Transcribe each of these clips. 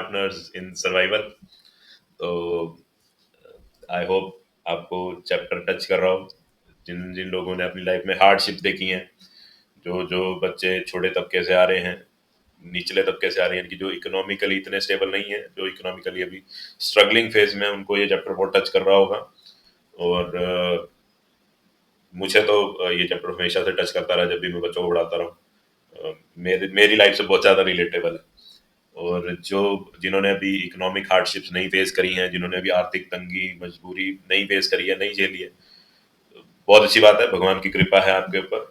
Partners in survival. तो I hope आपको chapter touch कर रहा हो। जिन जिन लोगों ने अपनी लाइफ में हार्डशिप देखी हैं, जो जो बच्चे छोटे तबके से आ रहे हैं, निचले तबके से आ रहे हैं, कि जो इकोनॉमिकली इतने स्टेबल नहीं है, जो इकोनॉमिकली अभी स्ट्रगलिंग फेज में, उनको ये चैप्टर बहुत टच कर रहा होगा। और मुझे तो ये चैप्टर हमेशा से टच करता रहा जब भी मैं बच्चों को पढ़ाता रहा। मेरी लाइफ से बहुत ज़्यादा रिलेटेबल है। और जो जिन्होंने अभी इकोनॉमिक हार्डशिप्स नहीं फेस करी हैं, जिन्होंने अभी आर्थिक तंगी मजबूरी नहीं फेस करी है, नहीं झेली है, बहुत अच्छी बात है, भगवान की कृपा है आपके ऊपर।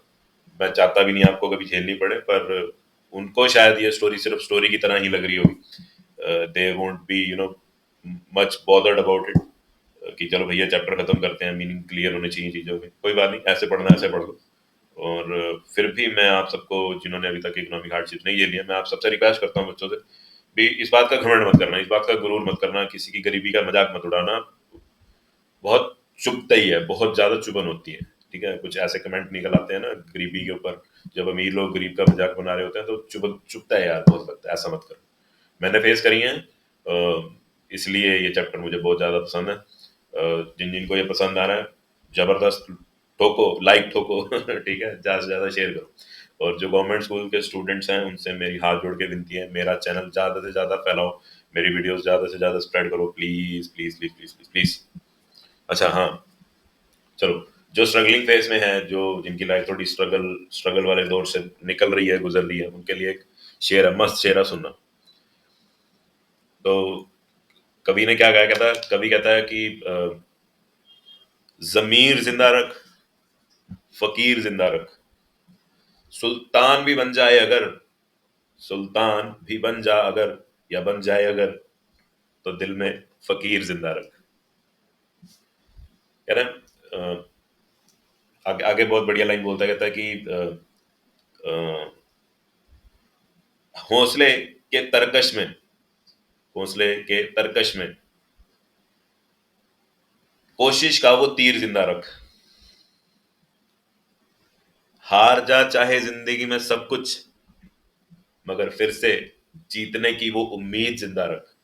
मैं चाहता भी नहीं आपको कभी झेलनी पड़े, पर उनको शायद ये स्टोरी सिर्फ स्टोरी की तरह ही लग रही होगी। They won't be much bothered about it, कि चलो भैया चैप्टर खत्म करते हैं, मीनिंग क्लियर होने चाहिए चीज़ों के, कोई बात नहीं, ऐसे पढ़ना ऐसे पढ़ लो। और फिर भी मैं आप सबको, जिन्होंने अभी तक इकोनॉमिक हार्डशिप नहीं झेली है, मैं आप सबसे रिक्वेस्ट करता हूँ बच्चों से भी, इस बात का घमंड मत करना, इस बात का गुरूर मत करना, किसी की गरीबी का मजाक मत उड़ाना। बहुत चुभता ही है, बहुत ज्यादा चुभन होती है। ठीक है, कुछ ऐसे कमेंट निकल आते हैं ना गरीबी के ऊपर, जब अमीर लोग गरीब का मजाक बना रहे होते हैं, तो चुभता है यार, बहुत लगता है, ऐसा मत करो। मैंने फेस करी है, इसलिए ये चैप्टर मुझे बहुत ज्यादा पसंद है। जिन जिनको ये पसंद आ रहा है, जबरदस्त ठोको, लाइक ठोको ठीक है, ज्यादा से ज्यादा शेयर करो। और जो गवर्नमेंट स्कूल के स्टूडेंट्स हैं, उनसे मेरी हाथ जोड़ के विनती है, मेरा चैनल ज्यादा से ज्यादा फैलाओ, मेरी वीडियोस ज्यादा से ज्यादा स्प्रेड करो, please please please please please please. अच्छा हाँ, चलो, जो स्ट्रगलिंग फेज में है, जो जिनकी लाइफ थोड़ी स्ट्रगल वाले दौर से निकल रही है, गुजर रही है, उनके लिए एक शेर है, मस्त शेर है, सुनना। तो कवि ने क्या गाया, कहता, कवि कहता है कि जमीर जिंदा रख, फकीर जिंदा रख, सुल्तान भी बन जाए अगर, सुल्तान भी बन जा अगर, या बन जाए अगर, तो दिल में फकीर जिंदा रख। कह रहे हैं, आगे आगे बहुत बढ़िया लाइन बोलता है, कहता है कि हौसले के तरकश में, हौसले के तरकश में कोशिश का वो तीर जिंदा रख, हार जा चाहे जिंदगी में सब कुछ, मगर फिर से जीतने की वो उम्मीद जिंदा रख।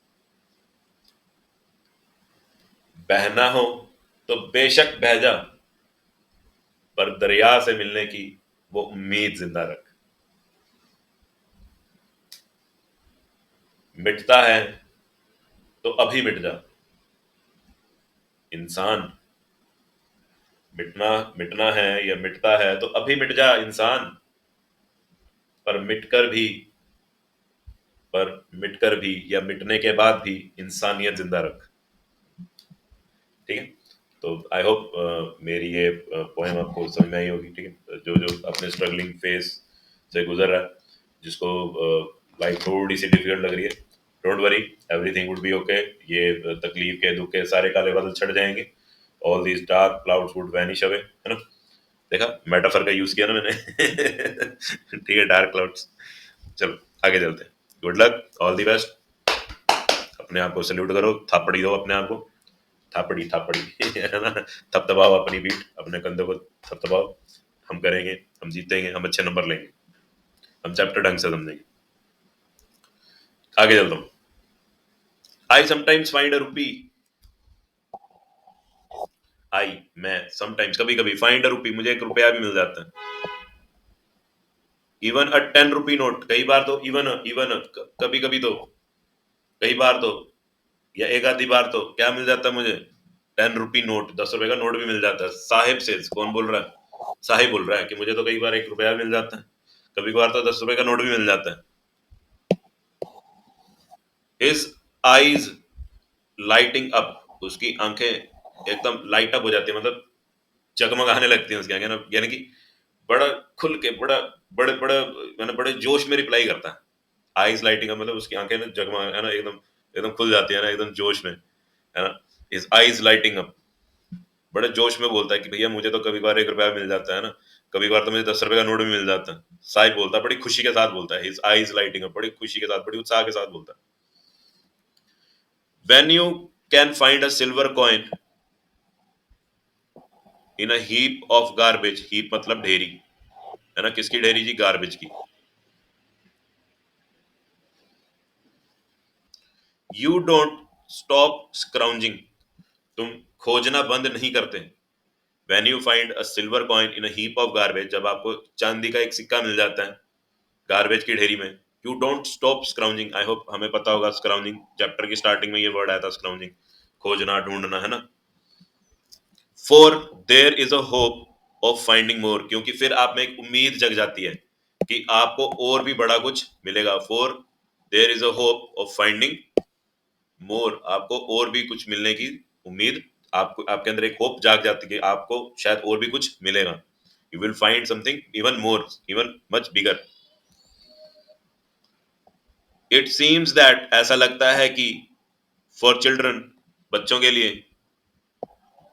बहना हो तो बेशक बह जा, पर दरिया से मिलने की वो उम्मीद जिंदा रख। मिटता है तो अभी मिट जा, इंसान। मिटना मिटना है या मिटता है तो अभी मिट जा इंसान, पर मिटकर भी, पर मिटकर भी या मिटने के बाद भी इंसानियत जिंदा रख। ठीक है, तो आई होप मेरी ये पोएम आपको समझ में आई होगी। ठीक है, जो जो अपने स्ट्रगलिंग फेज से गुजर रहा है, जिसको लाइफ थोड़ी सी डिफिकल्ट लग रही है, don't worry, everything would be okay. ये तकलीफ के, दुख के सारे काले बादल छट जाएंगे, all these dark clouds would vanish away, है ना। देखा, मेटाफर का यूज किया ना मैंने ठीक है, डार्क क्लाउड्स। चलो आगे चलते हैं। Good luck, all the best. अपने आप को सल्यूट करो, थापड़ी दो अपने आप को, थापड़ी थापड़ी है ना, थपथपाओ अपनी पीठ, अपने कंधों को थपथपाओ। हम करेंगे, हम जीतेंगे, हम अच्छे नंबर लेंगे, हम चैप्टर ढंग से समझेंगे। आगे चलता हूँ। आई समटाइम्स फाइंड अ रूपी, आई, मैं, समटाइम्स, कभी कभी, फाइंड अ रूपी, मुझे 1 रुपया भी मिल जाता है। इवन अ 10 रुपी नोट, कई बार तो इवन इवन कभी कभी तो, कई बार तो, या एक आधी बार तो क्या मिल जाता है मुझे, 10 रुपी नोट, 10 रुपए का नोट भी मिल जाता है। साहिब से, कौन बोल रहा है, साहिब बोल रहा है कि मुझे तो कई बार 1 रुपया मिल जाता है, कभी कभार तो 10 रुपए का नोट भी मिल जाता है। हिज आईज लाइटिंग अप, उसकी आंखें एकदम लाइट अप हो जाती है, मतलब जगमगाने लगती हैं उसकी आंखें ना, यानी कि बड़ा खुल के, बड़ा बड़े बड़े, मैंने बड़े जोश में रिप्लाई करता है। आईज लाइटिंग अप मतलब उसकी आंखें ना जगमगा, है ना, एकदम एकदम खुल जाती है ना, एकदम जोश में, है ना। हिज आईज लाइटिंग अप, बड़े जोश में बोलता है कि भैया मुझे तो कभी कभार 1 रुपया मिल जाता है ना, कभी कभार तो मुझे 10 रुपए का नोट भी मिल जाता है। साहिब बोलता है, बड़ी खुशी के साथ बोलता है, हिज आईज लाइटिंग अप, बड़ी खुशी के साथ, बड़ी उत्साह के साथ बोलता है। When you can find a silver coin in a heap of garbage, heap मतलब ढेरी, है ना, किसकी ढेरी जी, गार्बेज की। यू डोंट स्टॉप स्क्राउंजिंग, तुम खोजना बंद नहीं करते। When you find a silver coin in a heap of garbage, जब आपको चांदी का एक सिक्का मिल जाता है गार्बेज की ढेरी में, you don't stop scrounging. I hope हमें पता होगा स्क्राउंजिंग, चैप्टर की स्टार्टिंग में ये वर्ड आया था स्क्राउंजिंग, खोजना ढूंढना, है ना। For there is a hope of finding more, क्योंकि फिर आप में एक उम्मीद जग जाती है कि आपको और भी बड़ा कुछ मिलेगा। For there is a hope of finding more, आपको और भी कुछ मिलने की उम्मीद, आपको आपके अंदर एक होप जाग जाती है कि आपको शायद और भी कुछ मिलेगा। You will find something even more, even much bigger. It seems that, ऐसा लगता है कि फॉर चिल्ड्रन, बच्चों के लिए,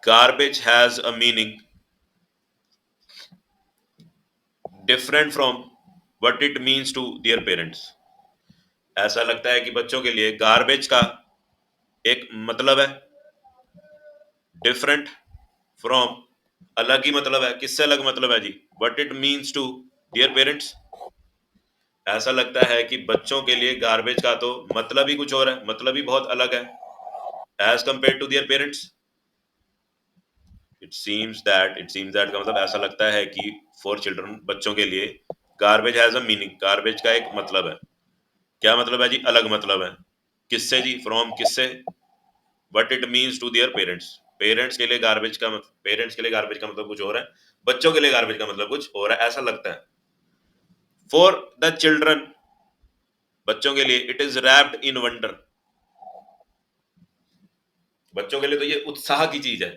garbage has a meaning different from what it means to their parents. ऐसा लगता है कि बच्चों के लिए गार्बेज का एक मतलब है डिफरेंट फ्रॉम, अलग ही मतलब है। किससे अलग मतलब है जी? What it means to their parents. ऐसा लगता है कि बच्चों के लिए गार्बेज का तो मतलब ही कुछ और है, मतलब ही बहुत अलग है as compare to their parents. It seems that का मतलब ऐसा लगता है कि फॉर चिल्ड्रन, बच्चों के लिए, garbage has a meaning, garbage का एक मतलब है। क्या मतलब है जी? अलग मतलब है। किससे जी? फ्रॉम किससे? But it means to their parents, parents के लिए गार्बेज का मतलब, पेरेंट्स के लिए गार्बेज का मतलब कुछ और है, बच्चों के लिए गार्बेज का मतलब कुछ और है, ऐसा लगता है। फॉर द चिल्ड्रन, बच्चों के लिए, it is wrapped in wonder, बच्चों के लिए तो ये उत्साह की चीज है।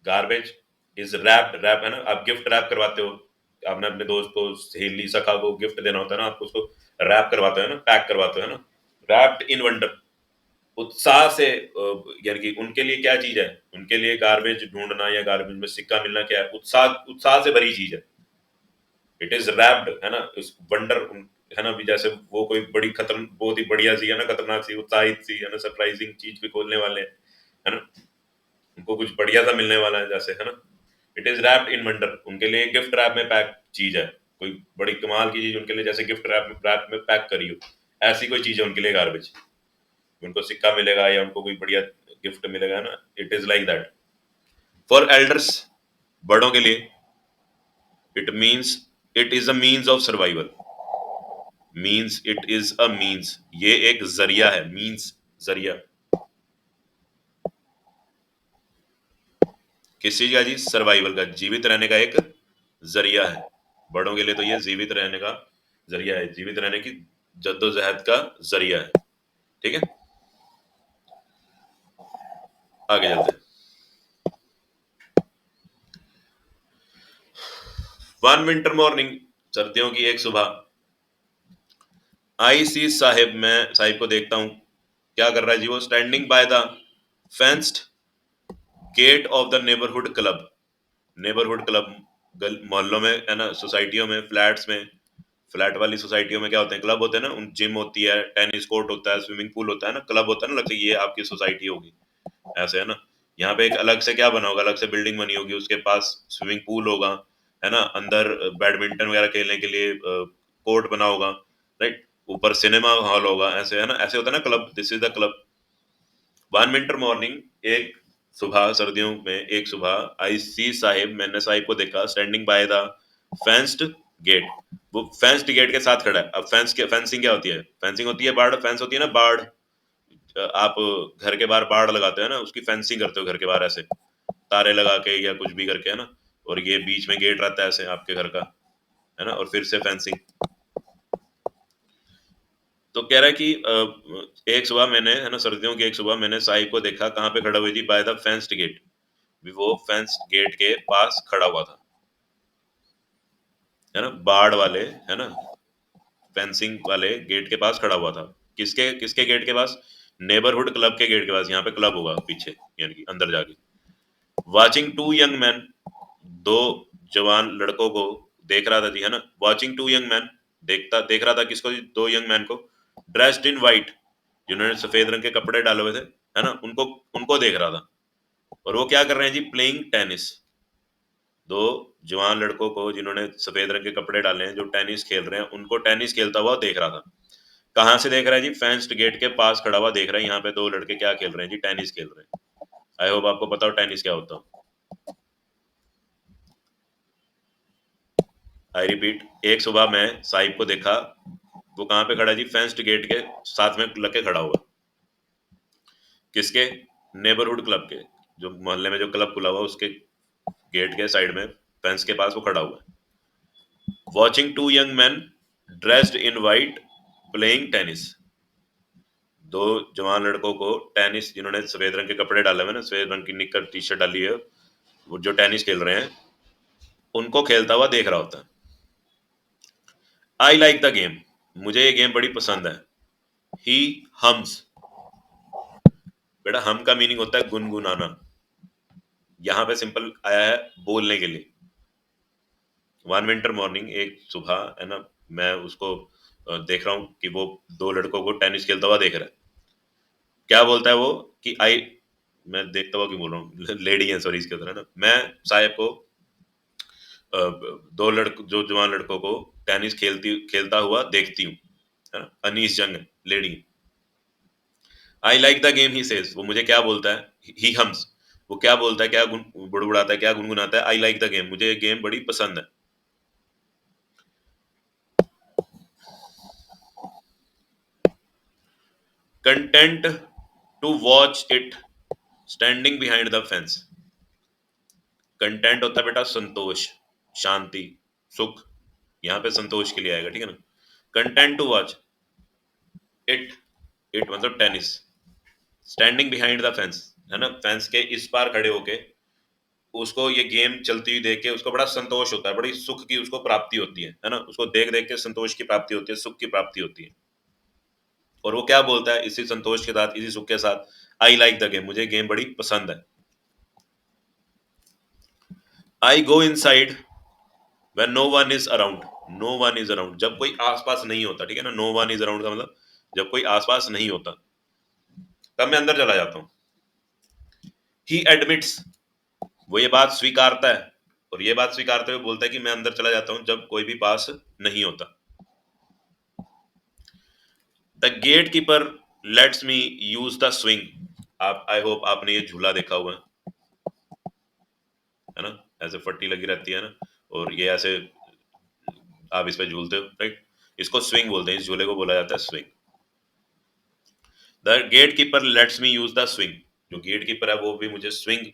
गार्बेज इज रैप्ड, रैप है ना, आप गिफ्ट रैप करवाते हो, आपने अपने दोस्त को, सहेली, सखा को गिफ्ट देना होता है ना, आपको उसको रैप करवाते हो ना, पैक करवाते हो ना। रैप्ड इन वंडर, उत्साह से, यानी कि उनके लिए क्या चीज है, उनके लिए गार्बेज ढूंढना या गार्बेज में सिक्का मिलना क्या है? उत्साह, उत्साह से भरी चीज है। इट इज रैप्ड, है ना, उस वंडर, है ना, भी जैसे वो कोई बड़ी खतर, बहुत ही बढ़िया सी, है ना, खतरनाक सी, उत्साहित सी, है ना, सरप्राइजिंग चीज भी खोलने वाले हैं, है ना, उनको कुछ बढ़िया सा मिलने वाला है जैसे, है ना। It is wrapped in wonder, उनके लिए गिफ्ट रैप में पैक चीज है, कोई बड़ी कमाल की चीज उनके लिए, जैसे गिफ्ट रैप में पैक करी हो, ऐसी कोई चीज है उनके लिए गार्बेज। उनको सिक्का मिलेगा या उनको कोई बढ़िया गिफ्ट मिलेगा ना, it is like that. For elders, बड़ों के लिए, it means, it is a means of survival. Means, it is a means, ये एक जरिया है, मीन्स, जरिया। किस चीज का जी? सर्वाइवल का, जीवित रहने का एक जरिया है। बड़ों के लिए तो ये जीवित रहने का जरिया है, जीवित रहने की जद्दोजहद का जरिया है। ठीक है, आगे चलते हैं। वन विंटर मॉर्निंग, सर्दियों की एक सुबह, आई सी साहिब, मैं साहिब को देखता हूँ, क्या कर रहा है जी वो? Standing by the fenced gate of the neighbourhood club. Neighbourhood club, मोहल्लों में, है ना, सोसाइटियों में, फ्लैट्स में, फ्लैट वाली सोसाइटियों में क्या होते हैं? क्लब होते हैं ना, उन जिम होती है, टेनिस कोर्ट होता है, स्विमिंग पूल होता है ना, क्लब होता है ना, लगता है ये आपकी सोसाइटी होगी, ऐसे, है ना। यहाँ पे एक अलग से क्या बना होगा? अलग से बिल्डिंग बनी होगी, उसके पास स्विमिंग पूल होगा, है ना, अंदर बैडमिंटन वगैरह खेलने के लिए कोर्ट बना होगा, राइट, ऊपर सिनेमा हॉल होगा, ऐसे, है ना, ऐसे होता है ना club, this is the club. One winter morning, एक सुबह, सर्दियों में एक सुबह, आई सी साहिब, मैंने साहिब को देखा, standing by the fenced gate, वो फेंस्ड गेट के साथ खड़ा है। अब फेंसिंग क्या होती है? फेंसिंग होती है बाड़, फेंस होती है ना बाड़, आप घर के बाहर बाड़ लगाते हो ना, उसकी फेंसिंग करते हो घर के बाहर, ऐसे तारे लगा के या कुछ भी करके, है ना, और ये बीच में गेट रहता है ऐसे आपके घर का, है ना, और फिर से फेंसिंग। तो कह रहा है कि एक सुबह मैंने, है ना, सर्दियों की एक सुबह मैंने साहिब को देखा, कहाँ पे खड़ा हुई थी? बाय द फेंस्ड गेट, वो फेंस गेट के पास खड़ा हुआ था, है ना, बाड़ वाले, है ना, फेंसिंग वाले गेट के पास खड़ा हुआ था। किसके किसके गेट के पास? नेबरहुड क्लब के गेट के पास। यहाँ पे क्लब होगा पीछे, यानी कि अंदर जाके। वाचिंग टू यंग मैन, दो जवान लड़कों को देख रहा था जी, है ना, वाचिंग टू यंग मैन, देख रहा था किसको? दो यंग मैन को, ड्रेस्ड इन वाइट, जिन्होंने सफेद रंग के कपड़े डाले हुए थे, है ना, उनको उनको देख रहा था। और वो क्या कर रहे हैं जी? Playing tennis. दो जवान लड़कों को जिन्होंने सफेद रंग के कपड़े डाले हैं, जो टेनिस खेल रहे हैं, उनको टेनिस खेलता हुआ देख रहा था। कहाँ से देख रहा है जी? फेंस्ड गेट के पास खड़ा हुआ देख रहा है। यहाँ पे दो लड़के क्या खेल रहे हैं जी? टेनिस खेल रहे हैं। आई होप आपको पता हो टेनिस क्या होता है। आई रिपीट, एक सुबह मैं साहिब को देखा, वो कहाँ पे खड़ा है जी? फेंस्ड गेट के साथ में लगे खड़ा हुआ। किसके? नेबरहुड क्लब के, जो मोहल्ले में जो क्लब खुला हुआ उसके गेट के साइड में फेंस के पास वो खड़ा हुआ है। Watching two young men dressed in white playing tennis. दो जवान लड़कों को टेनिस, जिन्होंने सफेद रंग के कपड़े डाले हुए ना, सफेद रंग की निक्कर टी शर्ट डाली है, वो जो टेनिस खेल रहे हैं, उनको खेलता हुआ देख रहा होता है। आई लाइक द गेम, मुझे ये गेम बड़ी पसंद है। ही हम्स, बेटा हम का मीनिंग होता है गुनगुनाना। यहाँ पे सिंपल आया है बोलने के लिए। वन विंटर मॉर्निंग, एक सुबह है ना, मैं उसको देख रहा हूँ कि वो दो लड़कों को टेनिस खेलता हुआ देख रहा है। क्या बोलता है वो कि आई, मैं देखता हुआ क्यों बोल रहा हूँ, लेडी है सॉरी इसके उधर है ना, मैं साहब को दो लड़क जो जवान लड़कों को टेनिस खेलता हुआ देखती हूँ, है ना, अनीस जंग lady. I like the game he says, वो मुझे क्या बोलता है? ही हम्स, वो क्या बोलता है, क्या बुड़बुड़ाता है, क्या गुनगुनाता है? आई लाइक द गेम, मुझे ये गेम बड़ी पसंद है। Content to watch it standing behind the fence. Content होता है बेटा संतोष, शांति, सुख। यहाँ पे संतोष के लिए आएगा, ठीक है ना। Content to watch it, it मतलब tennis, standing behind the fence, है ना, फेंस के इस पार खड़े होके उसको ये गेम चलती हुई देख के उसको बड़ा संतोष होता है, बड़ी सुख की उसको प्राप्ति होती है ना, उसको देख देख के संतोष की प्राप्ति होती है, सुख की प्राप्ति होती है। और वो क्या बोलता है इसी संतोष के साथ, इसी सुख के साथ? आई लाइक द गेम, मुझे गेम बड़ी पसंद है। आई गो इन side when no one is around, no one is around, जब कोई आसपास नहीं होता, ठीक है ना, no one is around का मतलब जब कोई आसपास नहीं होता, तब मैं अंदर चला जाता हूँ। he admits, वो ये बात स्वीकारता है, और ये बात स्वीकारते हुए बोलता है कि मैं अंदर चला जाता हूँ जब कोई भी पास नहीं होता। The gatekeeper lets me use the swing. आप, आई होप आपने ये झूला देखा हुआ है ना, ऐसे फट्टी लगी रहती है ना, और ये ऐसे आप इस पे झूलते हो, राइट। इसको स्विंग बोलते हैं, इस झूले को बोला जाता है swing. The gatekeeper lets me use the swing, जो गेट कीपर है वो भी मुझे स्विंग,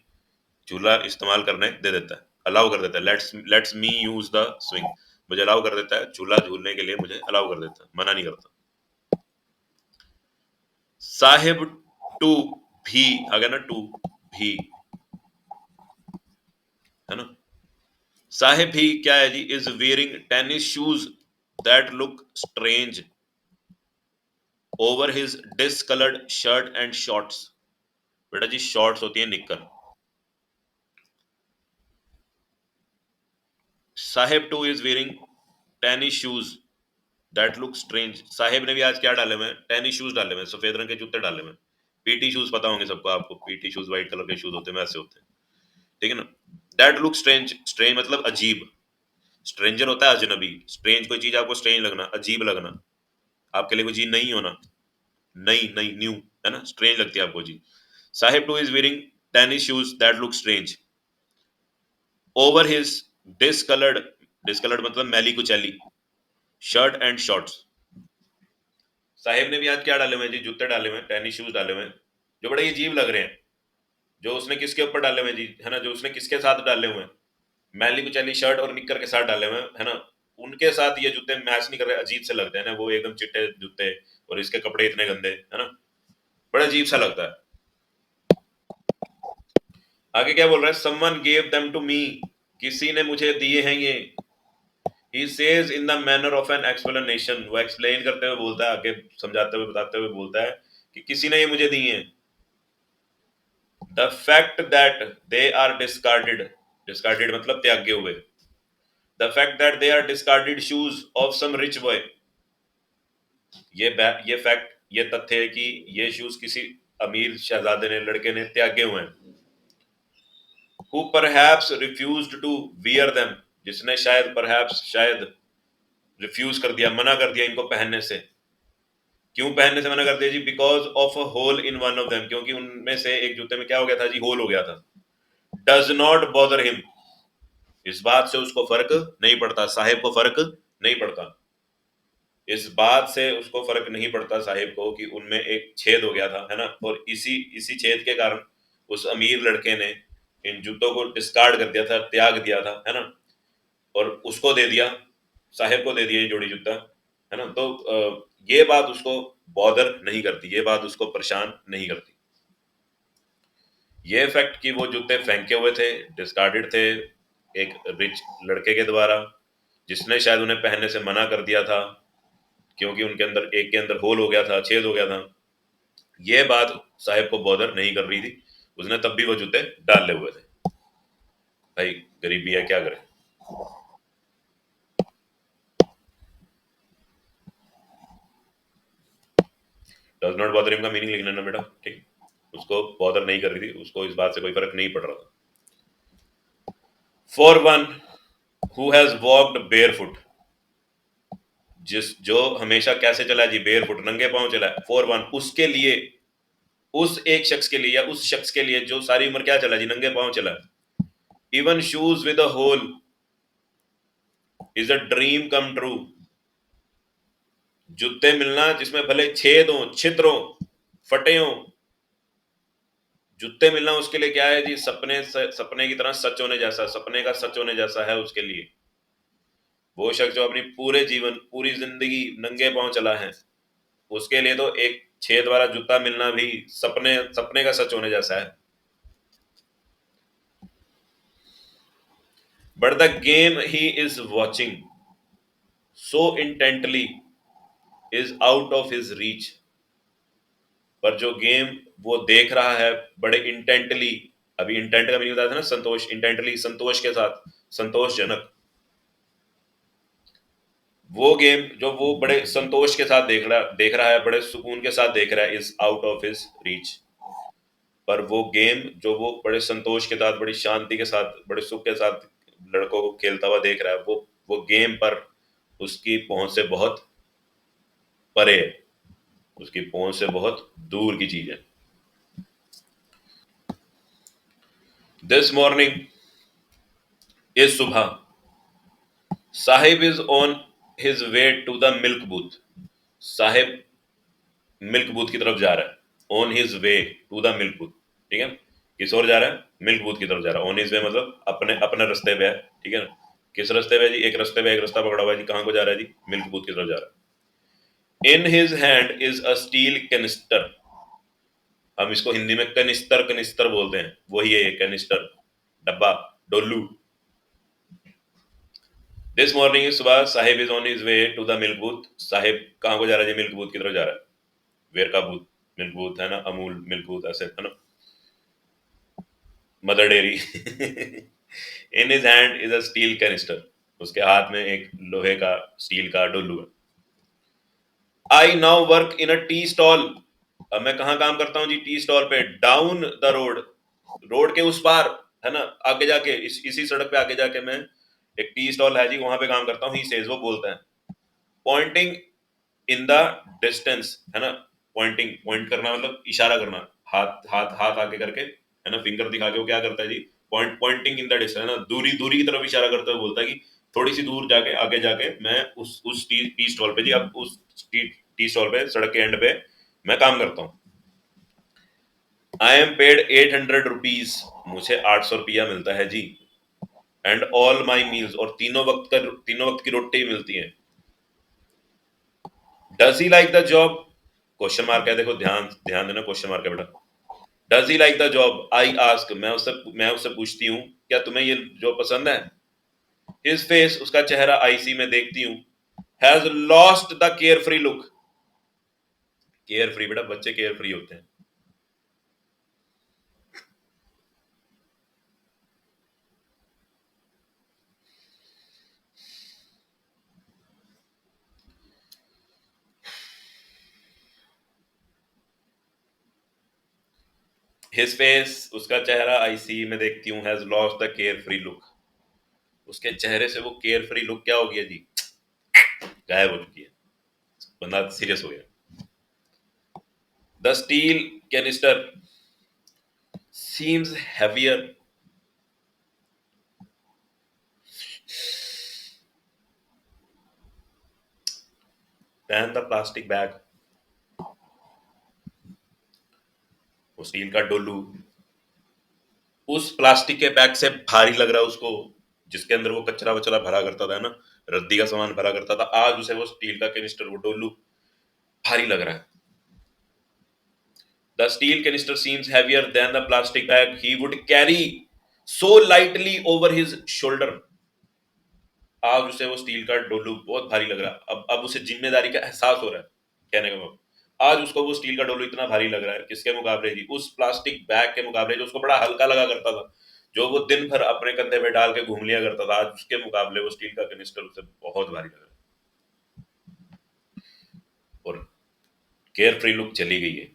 झूला इस्तेमाल करने दे देता है, अलाउ कर देता है। Let's me use the swing, मुझे अलाउ कर देता है, झूला झूलने के लिए मुझे अलाउ कर देता है, मना नहीं करता। साहिब टू भी आ गया ना, टू भी, है ना। साहिब भी क्या है जी? Is wearing tennis shoes that look strange over his discoloured shirt and shorts. बेटा जी शॉर्ट्स होती है निक्कर। साहेब too is wearing tennis shoes that look strange, साहेब ने भी आज क्या डाले हुए हैं? टेनिस शूज डाले हुए हैं, सफेद रंग के जूते डाले हुए हैं। पीटी शूज पता होंगे सबको, आपको पीटी शूज व्हाइट कलर के शूज होते हैं, वैसे होते हैं, ठीक है ना। दैट लुक स्ट्रेंज, स्ट्रेंज मतलब अजीब, स्ट्रेंजर होता है अजनबी, स्ट्रेंज कोई चीज आपको स्ट्रेंज लगना, अजीब लगना, आपके लिए कोई चीज नहीं होना, नई नई न्यू, है ना, स्ट्रेंज लगती है आपको चीज। Sahib to is wearing tennis shoes that look strange over his discoloured, discoloured मतलब मैली कुचैली, शर्ट एंड शॉर्ट्स। साहिब ने भी आज क्या डाले हुए हैं जी? जूते डाले हुए हैं, टेनिस शूज डाले हुए हैं, जो बड़े अजीब लग रहे हैं। जो उसने किसके ऊपर डाले हुए हैं जी, है ना, जो उसने किसके साथ डाले हुए हैं? मैली कुचैली शर्ट और निक्कर के साथ डाले हुए हैं, है ना। उनके साथ ये जूते मैच नहीं कर रहे, अजीब से लगते हैं ना, वो एकदम चिट्टे जूते, और इसके कपड़े इतने गंदे, है ना, बड़ा अजीब सा लगता है। आगे क्या बोल रहा है? Someone gave them to me, किसी ने मुझे दिए हैं ये। he says in the manner of an explanation, वो एक्सप्लेन करते हुए बोलता है, आगे समझाते हुए बताते हुए बोलता है कि किसी ने ये मुझे दिए हैं। the fact that they are discarded, discarded मतलब त्यागे हुए, the fact that they are discarded shoes of some rich boy, ये फैक्ट, ये तथ्य है कि ये शूज किसी अमीर शहजादे ने, लड़के ने त्यागे हुए हैं। who perhaps refused to wear them, जिसने शायद perhaps शायद रिफ्यूज कर दिया, मना कर दिया इनको पहनने से। क्यों पहनने से मना कर दिया जी? Because of a hole in one of them, क्योंकि उनमें से एक जूते में क्या हो गया था जी? होल हो गया था। डज नॉट बॉदर हिम, इस बात से उसको फर्क नहीं पड़ता, साहिब को फर्क नहीं पड़ता, इस बात से उसको फर्क नहीं पड़ता साहिब को कि उनमें एक छेद हो गया था, है ना? और इसी इसी छेद के कारण उस अमीर लड़के ने इन जूतों को डिस्कार्ड कर दिया था, त्याग दिया था, है ना? और उसको दे दिया, साहिब को दे दिया ये जोड़ी जूता, है ना? तो ये बात उसको बॉदर नहीं करती, ये बात उसको परेशान नहीं करती। ये फैक्ट कि वो जूते फेंके हुए थे, डिस्कार्डेड थे एक रिच लड़के के द्वारा, जिसने शायद उन्हें पहनने से मना कर दिया था, क्योंकि उनके अंदर एक के अंदर होल हो गया था, छेद हो गया था, ये बात साहिब को बॉदर नहीं कर रही थी। उसने तब भी वो जूते डाले हुए थे। भाई गरीबी है, क्या करे। डज नॉट बॉदर हिम का मीनिंग लिखना ना बेटा, ठीक? उसको बॉदर नहीं कर रही थी, उसको इस बात से कोई फर्क नहीं पड़ रहा था। For one who has walked bear foot, जिस जो हमेशा कैसे चला जी? बेयर फुट, नंगे पांव चला। फॉर वन, उसके लिए, उस एक शख्स के लिए, या उस शख्स के लिए जो सारी उम्र क्या चला जी? नंगे पांव चला। Even shoes with a hole is a dream come true, जूते मिलना जिसमें भले छेद हो, छिद्र हो, फटे हो, जूते मिलना उसके लिए क्या है जी? सपने की तरह सच होने जैसा, सपने का सच होने जैसा है उसके लिए। वो शख्स जो अपनी पूरे जीवन, पूरी जिंदगी नंगे पांव चला है, उसके लिए तो एक छेद वाला जूता मिलना भी सपने सपने का सच होने जैसा है। But the game he is watching so intently is out of his reach, पर जो गेम वो देख रहा है बड़े इंटेंटली, अभी इंटेंट का मीनिंग बताया था ना, संतोष, इंटेंटली संतोष के साथ, संतोषजनक, वो गेम जो वो बड़े संतोष के साथ देख रहा है, बड़े सुकून के साथ देख रहा है, is out of his reach, पर वो गेम जो वो बड़े संतोष के साथ, बड़ी शांति के साथ, बड़े सुख के साथ लड़कों को खेलता हुआ देख रहा है, वो गेम पर उसकी पहुंच से बहुत परे है, उसकी पहुंच से बहुत दूर की चीज है। दिस मॉर्निंग, इस सुबह, Saheb is on his way to the milk booth, Saheb milk booth की तरफ जा रहा है। On his way to the milk booth, ठीक है? किस ओर जा रहा है? मिल्क बूथ की तरफ जा रहा है। ऑन हिज वे मतलब अपने अपने रास्ते पे है, ठीक है ना? किस रास्ते पे है जी? एक रास्ते पे, एक रास्ता पकड़ा हुआ है जी, कहाँ को जा रहा है जी? मिल्क बूथ की तरफ जा रहा है। In his hand is a steel canister, हम इसको हिंदी में कनिस्तर कनिस्तर बोलते हैं, वही है ये कैनिस्टर, डब्बा, डोलू। दिस मॉर्निंग, सुबह, Saheb is on his way to the milk booth, Saheb कहाँ को जा रहा है जी? मिल्क बूथ की तरफ जा रहा है। वेयर का बूथ? मिल्क बूथ है ना, अमूल मिल्क बूथ ऐसे है ना, mother dairy. In his hand is a steel canister, उसके हाथ में एक लोहे का, स्टील का डोलू है। I now work in a tea stall, अब मैं कहाँ काम करता हूँ जी? टी स्टॉल पे। डाउन द रोड, रोड के उस पार, है ना, आगे जाके, इसी सड़क पे आगे जाके मैं, एक टी स्टॉल है जी, वहां पे काम करता हूँ। ही सेज, वो बोलता है। पॉइंटिंग इन द डिस्टेंस, है ना, पॉइंटिंग, पॉइंट करना मतलब इशारा करना, हाथ हाथ हाथ आगे करके, है ना, फिंगर दिखा के वो क्या करता है जी? पॉइंटिंग इन द डिस्टेंस, है ना, दूरी दूरी की तरफ इशारा करते हुए बोलता है कि थोड़ी सी दूर जाके, आगे जाके मैं उस टी स्टॉल पे जी, अब उस टी स्टॉल पे, सड़क के एंड पे मैं काम करता हूँ। आई एम पेड 800 रुपीज, मुझे 800 रुपया मिलता है जी। एंड ऑल माई मील्स, और तीनों वक्त की रोटी मिलती है। Does he like the job? Question mark है, देखो, ध्यान ध्यान देना, क्वेश्चन मार्क है बेटा। Does he like the job? I ask, मैं उससे पूछती हूँ, क्या तुम्हें ये जॉब पसंद है? हिज फेस, उसका चेहरा, आई सी, मैं देखती हूँ, has lost the care free look, care free बेटा, बच्चे केयर फ्री होते हैं। हिज फेस, उसका चेहरा, आई सी, मैं देखती हूँ, has lost the care free look, उसके चेहरे से वो केयर फ्री लुक क्या हो गया जी? गायब हो चुकी है, बंदा सीरियस हो गया। The steel canister seems heavier than the plastic bag. वो स्टील का डोलू उस प्लास्टिक के बैग से भारी लग रहा है उसको, जिसके अंदर वो कचरा वचरा भरा करता था ना, रद्दी का सामान भरा करता था, आज उसे वो स्टील का कैनिस्टर, वो डोलू भारी लग रहा है. The steel canister seems heavier than the plastic bag he would carry so lightly over his shoulder. आज उसे वो स्टील का डोलू बहुत भारी लग रहा है. अब उसे जिम्मेदारी का एहसास हो रहा है. कहने का मतलब, आज उसको वो स्टील का डोलू इतना भारी लग रहा है, किसके मुकाबले जी, उस प्लास्टिक बैग के मुकाबले जो उसको बड़ा हल्का लगा करता था, जो वो दिन भर अपने कंधे पे डाल के घूम लिया करता था, आज उसके मुकाबले वो स्टील का कैनिस्टर उसे बहुत भारी लग रहा है. और केयर फ्री लुक चली गई है.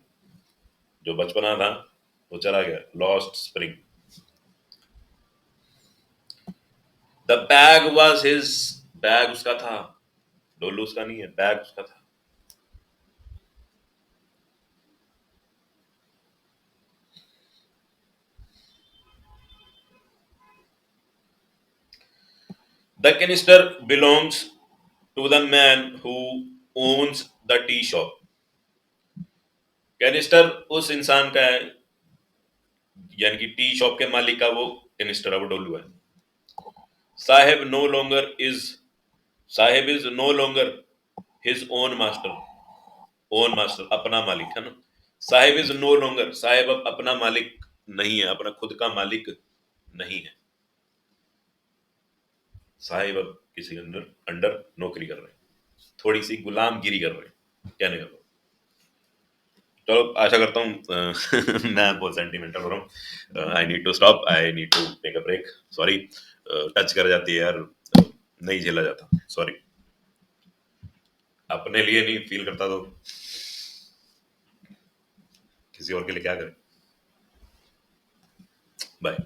जो बचपना था वो चला गया. Lost spring. The bag was his. Bag उसका था, डोलू उसका नहीं है, बैग उसका था. The canister belongs to the man who owns the tea shop. Canister उस इंसान का है, यानी कि टी शॉप के मालिक का वो कैनिस्टर है, वो डोलू है. साहेब नो लॉन्गर इज. साहेब is no longer his own master. Own master अपना मालिक है ना. साहेब इज नो लॉन्गर, साहेब अब अपना मालिक नहीं है, अपना खुद का मालिक नहीं है. साहिब अब किसी के अंदर अंडर नौकरी कर रहे हैं, थोड़ी सी गुलामगिरी कर रहे हैं, कहने का. चलो आशा करता हूँ मैं बहुत सेंटिमेंटल हो रहा हूँ. I need to stop, I need to take a break. Sorry, touch कर जाती है यार, नहीं झेला जाता. सॉरी. अपने लिए नहीं फील करता तो किसी और के लिए क्या करें. बाय.